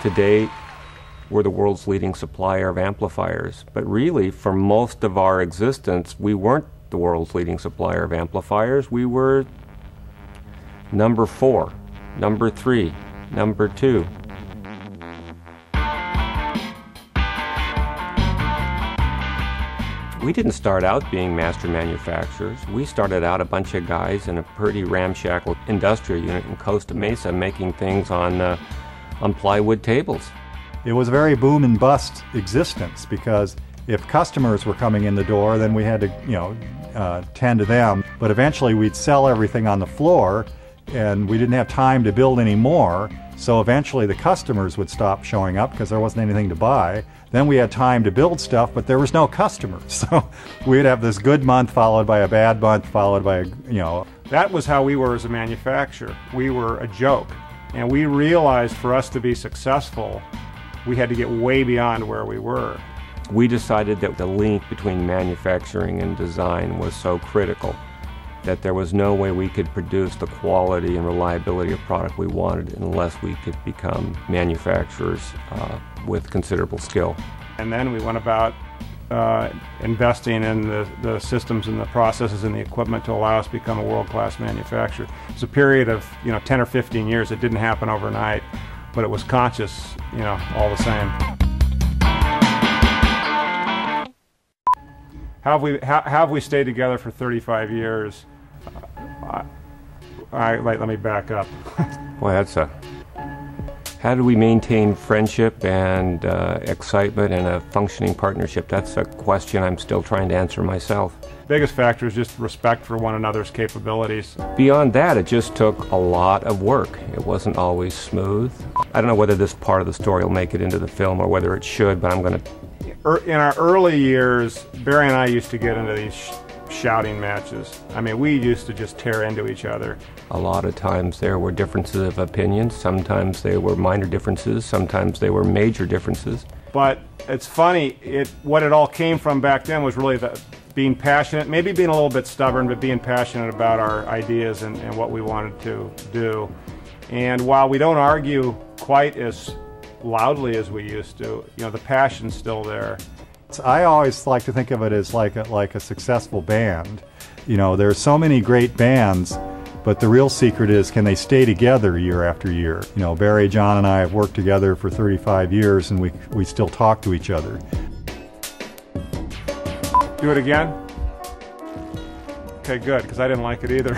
Today, we're the world's leading supplier of amplifiers, but really, for most of our existence, we weren't the world's leading supplier of amplifiers. We were number 4, number 3, number 2. We didn't start out being master manufacturers. We started out a bunch of guys in a pretty ramshackle industrial unit in Costa Mesa making things on plywood tables. It was a very boom and bust existence, because if customers were coming in the door, then we had to, tend to them. But eventually we'd sell everything on the floor, and we didn't have time to build any more. So eventually the customers would stop showing up because there wasn't anything to buy. Then we had time to build stuff, but there was no customers. So we'd have this good month followed by a bad month, followed by That was how we were as a manufacturer. We were a joke. And we realized for us to be successful, we had to get way beyond where we were. We decided that the link between manufacturing and design was so critical that there was no way we could produce the quality and reliability of product we wanted unless we could become manufacturers with considerable skill. And then we went about investing in the systems and the processes and the equipment to allow us to become a world-class manufacturer. It's a period of 10 or 15 years. It didn't happen overnight, but it was conscious, all the same. How have we stayed together for 35 years? Let me back up. Boy, how do we maintain friendship and excitement and a functioning partnership? That's a question I'm still trying to answer myself. Biggest factor is just respect for one another's capabilities. Beyond that, it just took a lot of work. It wasn't always smooth. I don't know whether this part of the story will make it into the film or whether it should, but I'm going to... In our early years, Barry and I used to get into these shouting matches. I mean, we used to just tear into each other. A lot of times there were differences of opinion. Sometimes they were minor differences. Sometimes they were major differences. But it's funny, what it all came from back then was really being passionate, maybe being a little bit stubborn, but being passionate about our ideas and what we wanted to do. And while we don't argue quite as loudly as we used to, the passion's still there. I always like to think of it as like a successful band. There's so many great bands, but the real secret is, can they stay together year after year? Barry, John, and I have worked together for 35 years, and we still talk to each other. Do it again? Okay, good, because I didn't like it either.